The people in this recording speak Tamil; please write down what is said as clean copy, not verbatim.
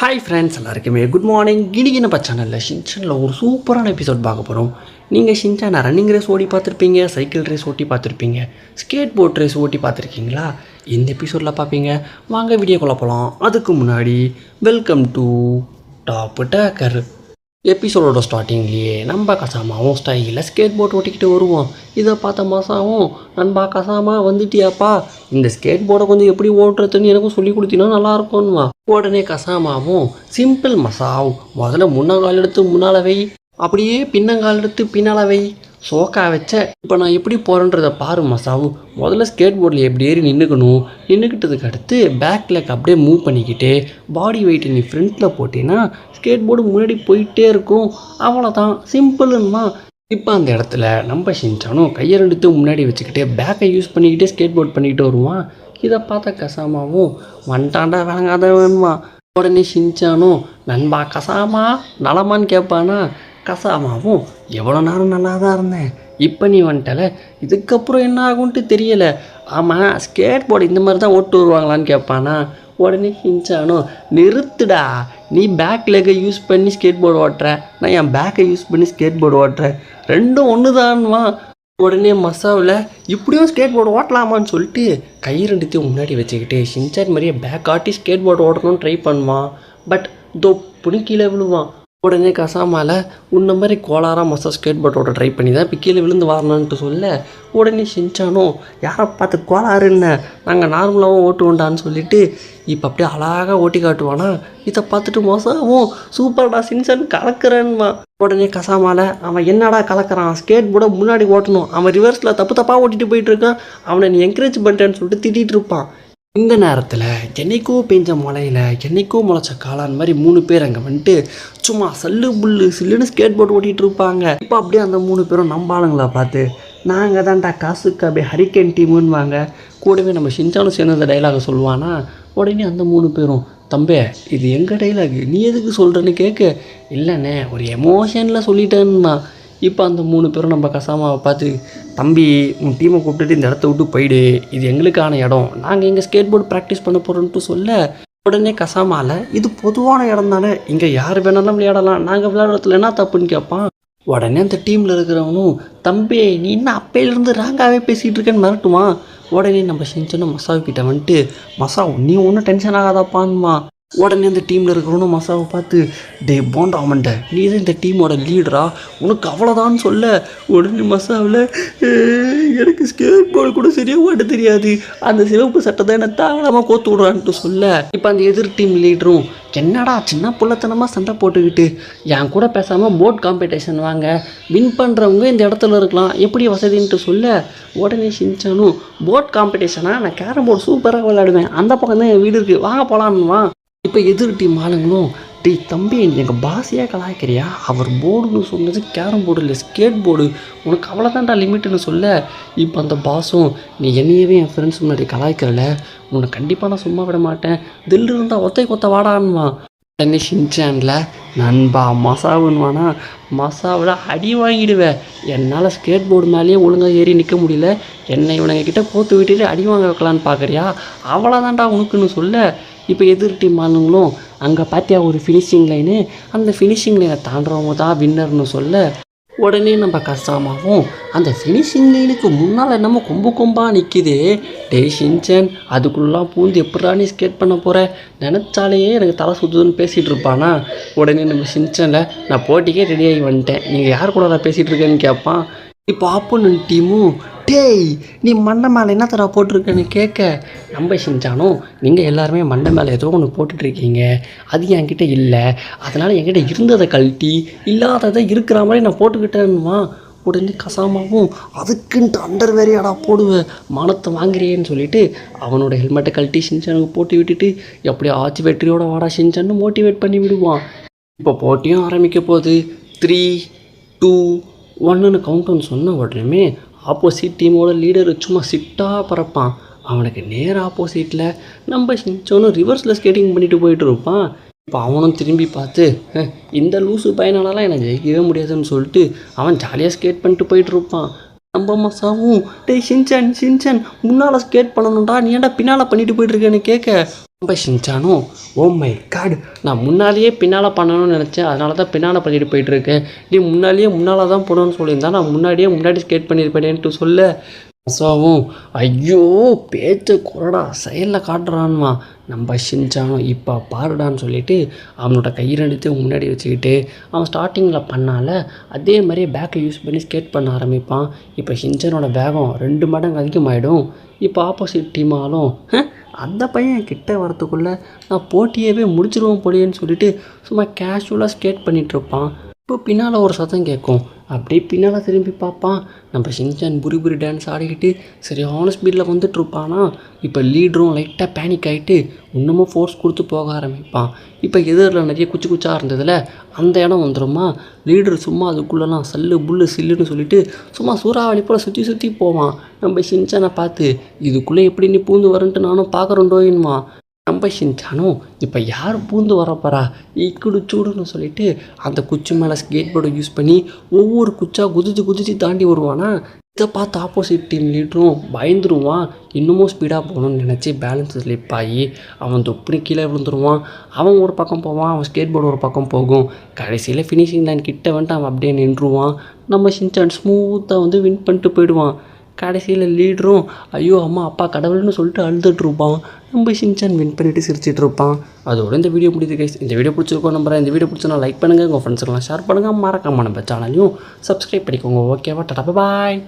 ஹாய் ஃப்ரெண்ட்ஸ் எல்லாருக்குமே குட் மார்னிங். இன்னைக்கு நம்ம சேனலில் ஷின்சானில் ஒரு சூப்பரான எபிசோட் பார்க்க போகிறோம். நீங்கள் ஷின்சானை ரன்னிங் ரேஸ் ஓட்டி பார்த்துருப்பீங்க, சைக்கிள் ரேஸ் ஓட்டி பார்த்துருப்பீங்க, ஸ்கேட் போர்ட் ரேஸ் ஓட்டி பார்த்துருக்கீங்களா? இந்த எபிசோடில் பார்ப்பீங்க. வாங்க வீடியோக்குள்ளே போகலாம். அதுக்கு முன்னாடி வெல்கம் டு டாப் டேக்கர். எபிசோடோட ஸ்டார்டிங்லேயே நம்ம கசாமாவும் ஸ்டைலில் ஸ்கேட் போர்ட் ஓட்டிக்கிட்டு வருவோம். இதை பார்த்த மசாவும், நண்பா கசாமா வந்துட்டியாப்பா, இந்த ஸ்கேட் போர்டை கொஞ்சம் எப்படி ஓட்டுறதுன்னு எனக்கும் சொல்லி கொடுத்தீங்கன்னா நல்லாயிருக்கும்னுவா. உடனே கசாமாவும், சிம்பிள் மசாவ், முதல்ல முன்னங்கால் எடுத்து முன்னால் வை, அப்படியே பின்னங்கால் எடுத்து பின்னால் வை, சோக்கா வச்ச. இப்போ நான் எப்படி போகிறேன்றதை பாரு மசாவும். முதல்ல ஸ்கேட் போர்டில் எப்படி ஏறி நின்றுக்கணும், நின்றுக்கிட்டதுக்கு அடுத்து பேக் லெக் அப்படியே மூவ் பண்ணிக்கிட்டு பாடி வெயிட்டை நீ ஃப்ரண்ட்டில் போட்டேன்னா ஸ்கேட் போர்டு முன்னாடி போயிட்டே இருக்கும். அவ்வளோதான், சிம்பிள்மா. இப்போ அந்த இடத்துல நம்ம ஷின்சானும் கையை ரெண்டுத்து முன்னாடி வச்சுக்கிட்டு பேக்கை யூஸ் பண்ணிக்கிட்டே ஸ்கேட் போர்ட் பண்ணிக்கிட்டு வருவான். இதை பார்த்த கசாமாவும், வந்துட்டாண்டா விளங்காத வேணுமா. உடனே ஷின்சானும், நண்பா கசாமா நலமான்னு கேட்பானா. கசாமாவும், எவ்வளோ நேரம் நல்லா தான் இருந்தேன், இப்போ நீ வந்துட்டல, இதுக்கப்புறம் என்ன ஆகும்ன்ட்டு தெரியலை. ஆமாம், ஸ்கேட் போர்டு இந்த மாதிரி தான் ஓட்டு வருவாங்களான்னு கேட்பானா. உடனே ஷின்சானும், நிறுத்துடா, நீ பேக் லெக்கை யூஸ் பண்ணி ஸ்கேட் போர்டு ஓட்டுற, நான் என் பேக்கை யூஸ் பண்ணி ஸ்கேட் போர்டு ஓட்டுறேன், ரெண்டும் ஒன்று தான்வா. உடனே மசாவில், இப்படியும் ஸ்கேட் போர்டு ஓட்டலாமான்னு சொல்லிட்டு கை ரெண்டுத்தையும் முன்னாடி வச்சுக்கிட்டு ஷின்சான் மாதிரியே பேக் ஆட்டி ஸ்கேட் போர்டு ஓட்டணும்னு ட்ரை பண்ணுவான். பட் தொப்புன்னு கீழே விழுவான். உடனே கசாமால, உன்ன மாதிரி கோளாராக மசா ஸ்கேட் போர்டோட ட்ரை பண்ணி தான் இப்போ கீழே விழுந்து வரணுன்ட்டு சொல்ல, உடனே ஷின்சானும், யாரை பார்த்து கோளாறு இல்லை, நாங்கள் நார்மலாகவும் ஓட்டுவோண்டான்னு சொல்லிட்டு இப்போ அப்படியே அழகாக ஓட்டி காட்டுவானா. இதை பார்த்துட்டு மசாவும், சூப்பர்டா ஷின்சான் கலக்கிறேன்மா. உடனே கசாமால, அவன் என்னடா கலக்கிறான், ஸ்கேட் போர்டை முன்னாடி ஓட்டணும், அவன் ரிவர்ஸில் தப்பாக ஓட்டிகிட்டு போயிட்டுருக்கான், அவனை நீ என்கரேஜ் பண்ணுறேன்னு சொல்லிட்டு திட்டிகிட்டு இருப்பான். இந்த நேரத்தில் என்னைக்கோ பெஞ்ச மலையில் என்னைக்கோ முளைச்ச காளான் மாதிரி 3 பேர் அங்கே வந்துட்டு சும்மா சல்லு புல்லு சில்லுன்னு ஸ்கேட் போர்டு ஓட்டிகிட்டு இருப்பாங்க. இப்போ அப்படியே அந்த 3 பேரும் நம்பாளுங்களா பார்த்து, நாங்கள் தான்டா காசுக்கு அப்படியே ஹரிக்கேன் டீமுன்னுவாங்க. கூடவே நம்ம ஷின்சானும் சேர்ந்து அந்த டைலாகை சொல்லுவானா. உடனே அந்த 3 பேரும், தம்பே இது எங்கள் டைலாகு, நீ எதுக்கு சொல்கிறேன்னு கேட்க, இல்லைண்ணே ஒரு எமோஷனில் சொல்லிட்டேன்னா. இப்போ அந்த 3 பேரும் நம்ம கசாமாவை பார்த்து, தம்பி உன் டீமை கூப்பிட்டுட்டு இந்த இடத்த விட்டு போயிடு, இது எங்களுக்கான இடம், நாங்கள் எங்கள் ஸ்கேட் போர்டு ப்ராக்டிஸ் பண்ண போகிறோன்ட்டு சொல்ல, உடனே கசாமாவில், இது பொதுவான இடம் தானே, இங்கே யார் வேணாலும் விளையாடலாம், நாங்கள் விளையாடுறதுல என்ன தப்புன்னு கேட்பான். உடனே அந்த டீமில் இருக்கிறவனும், தம்பி நீ இன்னும் அப்பையிலேருந்து ராங்காகவே பேசிகிட்டு இருக்கேன்னு மிரட்டுவான். உடனே நம்ம ஷின்சானும் மசாவுக்கிட்ட வந்துட்டு, மசாவ் நீ ஒன்றும் டென்ஷன் ஆகாதாப்பான்மா. உடனே அந்த டீமில் இருக்கிறவனும் மசாவை பார்த்து, டே போண்டாமண்ட நீ தான் இந்த டீமோட லீடரா, உனக்கு அவ்வளோதான்னு சொல்ல, உடனே மசாவில், எனக்கு ஸ்கேட் போர்டு கூட சரியாக ஓட்ட தெரியாது, அந்த சிவப்பு சட்டை தான் என்ன தாவலாமல் கோத்து விடுறான்ட்டு சொல்ல, இப்போ அந்த எதிர் டீம் லீடரும், என்னடா சின்ன புள்ளத்தனமாக சண்டை போட்டுக்கிட்டு என் கூட பேசாமல் போட் காம்படிஷன் வாங்க, வின் பண்ணுறவங்க இந்த இடத்துல இருக்கலாம், எப்படி வசதின்ட்டு சொல்ல, உடனே ஷின்சானும், போட் காம்படிஷனாக நான் கேரம் போர்டு சூப்பராக விளையாடுவேன், அந்த பக்கம் தான் என் வீடு இருக்குது, வாங்க போகலான்னுவான். இப்போ எதிர் டீம் ஆளுங்களும், டீ தம்பி எங்கள் பாஸையாக கலாய்க்கிறியா, அவர் போர்டுன்னு சொன்னது கேரம் போர்டு இல்லை ஸ்கேட் போர்டு, உனக்கு அவ்வளோதான்டா லிமிட்டுன்னு சொல்ல, இப்போ அந்த பாஸும், நீ என்னையவே என் ஃப்ரெண்ட்ஸ் முன்னாடி கலாய்க்கிறல, உன்னை கண்டிப்பாக நான் சும்மா விட மாட்டேன், தில் இருந்தால் ஒத்தை கொத்த வாடான்வான். உடனே ஷின்சானில், நண்பா மசாவுன்னுவானா. மசாவில் அடி வாங்கிடுவேன், என்னால் ஸ்கேட் போர்டு மேலேயே ஒழுங்காக ஏறி நிற்க முடியல, என்னை இவனுங்கிட்ட கோத்து விட்டுட்டு அடி வாங்க வைக்கலான்னு பார்க்குறியா, அவ்வளோதான்டா உனக்குன்னு சொல்ல, இப்போ எதிர் டீம் ஆளுங்களும், அங்கே பார்த்தியா ஒரு ஃபினிஷிங் லைனு, அந்த ஃபினிஷிங் லைனை தாண்டுறவங்க தான் வின்னர்னு சொல்ல, உடனே நம்ம கசாமாவும், அந்த ஃபினிஷிங் லைனுக்கு முன்னால் என்னமோ கொம்பு கொம்பாக நிற்கிது, டே ஷின்சான் அதுக்குள்ளெலாம் பூந்து எப்படா நீ ஸ்கேட் பண்ண போகிற, நினச்சாலேயே எனக்கு தலை சுற்றுதுன்னு பேசிகிட்டு இருப்பானா. உடனே நம்ம ஷின்சானில், நான் போட்டிக்கே ரெடியாகி வந்துட்டேன், நீங்கள் யார் கூட நான் பேசிகிட்டு இருக்கேன்னு கேட்பான். இப்போ ஆப்போனன்ட் டீமும், டேய் நீ மண்டை மேலே என்ன தடவை போட்டிருக்கேன்னு கேட்க, நம்ம ஷின்சானும், நீங்கள் எல்லாருமே மண்டை மேலே ஏதோ ஒன்று போட்டுட்ருக்கீங்க, அது என்கிட்ட இல்லை, அதனால் என்கிட்ட இருந்ததை கழட்டி இல்லாததை இருக்கிற மாதிரி நான் போட்டுக்கிட்டேன்னுமா. உடனே கசாமாவும், அதுக்குன்ட்டு அண்டர் வேறையாடா போடுவேன், மானத்தை வாங்குறியேன்னு சொல்லிட்டு அவனோட ஹெல்மெட்டை கழட்டி ஷின்சானுக்கு போட்டு விட்டுட்டு, எப்படியோ ஆச்சு வெற்றியோட வாடா ஷின்சான்னு மோட்டிவேட் பண்ணி விடுவான். இப்போ போட்டியும் ஆரம்பிக்க போகுது. 3, 2, 1ன்னு கவுண்டவுன் சொன்ன உடனே ஆப்போசிட் டீமோட லீடர் சும்மா சிட்டாக பறப்பான். அவனுக்கு நேர் ஆப்போசிட்டில் நம்ம ஷின்சானும் ரிவர்ஸில் ஸ்கேட்டிங் பண்ணிட்டு போயிட்டு இருப்பான். இப்போ அவனும் திரும்பி பார்த்து, இந்த லூசு பையனாலலாம் எனக்கு ஜெயிக்கவே முடியாதுன்னு சொல்லிட்டு அவன் ஜாலியாக ஸ்கேட் பண்ணிட்டு போயிட்டு இருப்பான். நம்ம மசாவும், டே ஷின்சான் முன்னால் ஸ்கேட் பண்ணணும்டா, நீ ஏன்டா பின்னால் பண்ணிட்டு போயிட்டுருக்கேன்னு கேட்க, நம்ம ஷின்சானும் ஓ மை காட், நான் முன்னாலேயே பின்னால் பண்ணணும்னு நினச்சேன், அதனால தான் பின்னால் பண்ணிட்டு போயிட்டுருக்கேன். நீ முன்னாடியே தான் போகணும்னு சொல்லியிருந்தா நான் முன்னாடி ஸ்கேட் பண்ணியிருப்பேன்ட்டு சொல்ல அசாவும் ஐயோ பேச்ச குறடா செயலில் காட்டுறான்மா. நம்ம ஷின்சானும் இப்போ பாருடான்னு சொல்லிட்டு அவனோட கையிரண்டுத்தையும் முன்னாடி வச்சுக்கிட்டு அவன் ஸ்டார்டிங்கில் பண்ணால அதே மாதிரியே பேக்கை யூஸ் பண்ணி ஸ்கேட் பண்ண ஆரம்பிப்பான். இப்போ ஷின்சானோட வேகம் 2 மடங்கு அதிகமாகிடும். இப்போ ஆப்போசிட் டீமாலும் அந்த பையன் கிட்ட வரத்துக்குள்ளே நான் போட்டியவே முடிச்சிருவோம் போலியேன்னு சொல்லிட்டு சும்மா கேஷுவலாக ஸ்கேட் பண்ணிகிட்ருப்பான். இப்போ பின்னால் ஒரு சத்தம் கேட்கும். அப்படியே பின்னால் திரும்பி பார்ப்பான். நம்ம ஷின்சான் புரி டான்ஸ் ஆடிக்கிட்டு சரியான ஸ்பீடில் வந்துட்டுருப்பானா. இப்போ லீடரும் லைட்டாக பேனிக் ஆகிட்டு இன்னமும் ஃபோர்ஸ் கொடுத்து போக ஆரம்பிப்பான். இப்போ எதிரில் நிறைய குச்சாக இருந்ததில் அந்த இடம் வந்துடுமா. லீடர் சும்மா அதுக்குள்ளெல்லாம் சல்லு புல்லு சில்லுன்னு சொல்லிட்டு சும்மா சூறாவளி போல் சுற்றி போவான். நம்ம ஷின்சானை பார்த்து இதுக்குள்ளே எப்படி நீ பூந்து வரன்ட்டு நானும் பார்க்குறேன்டோயின்மா. நம்ம ஷின்சானும் இப்போ யார் பூந்து வரப்போறா இக்குடு சூடுன்னு சொல்லிட்டு அந்த குச்சி மேலே ஸ்கேட் போர்டை யூஸ் பண்ணி ஒவ்வொரு குச்சாக குதிச்சு தாண்டி வருவானா. இதை பார்த்து ஆப்போசிட் டீம் லீடரும் பயந்துருவான். இன்னமும் ஸ்பீடாக போகணும்னு நினச்சி பேலன்ஸ் ஸ்லிப் ஆகி அவன் தொப்புனு கீழே விழுந்துருவான். அவன் ஒரு பக்கம் போவான், அவன் ஸ்கேட் போர்டு ஒரு பக்கம் போகும். கடைசியில் ஃபினிஷிங் லைன் கிட்ட வந்துட்டு அவன் அப்படியே நின்றுவான். நம்ம ஷின்சான் ஸ்மூத்தாக வின் பண்ணிட்டு போயிடுவான். கடைசியில் லீடரும் ஐயோ அம்மா அப்பா கடவுள்னு சொல்லிட்டு அழுதுட்ருப்பான். நம்ம ஷின்சான் வின் பண்ணிவிட்டு சிரிச்சிட்டு இருப்பான். அதோட இந்த வீடியோ முடியுது கைஸ். இந்த வீடியோ பிடிச்சிருக்கோம் நம்புறேன். இந்த வீடியோ பிடிச்சா லைக் பண்ணுங்கள், உங்கள் ஃப்ரெண்ட்ஸுக்கெல்லாம் ஷேர் பண்ணுங்கள், மறக்காம நம்ம சேனலையும் சப்ஸ்கிரைப் பண்ணிக்கோங்க. ஓகேவா, டாடா பாய்.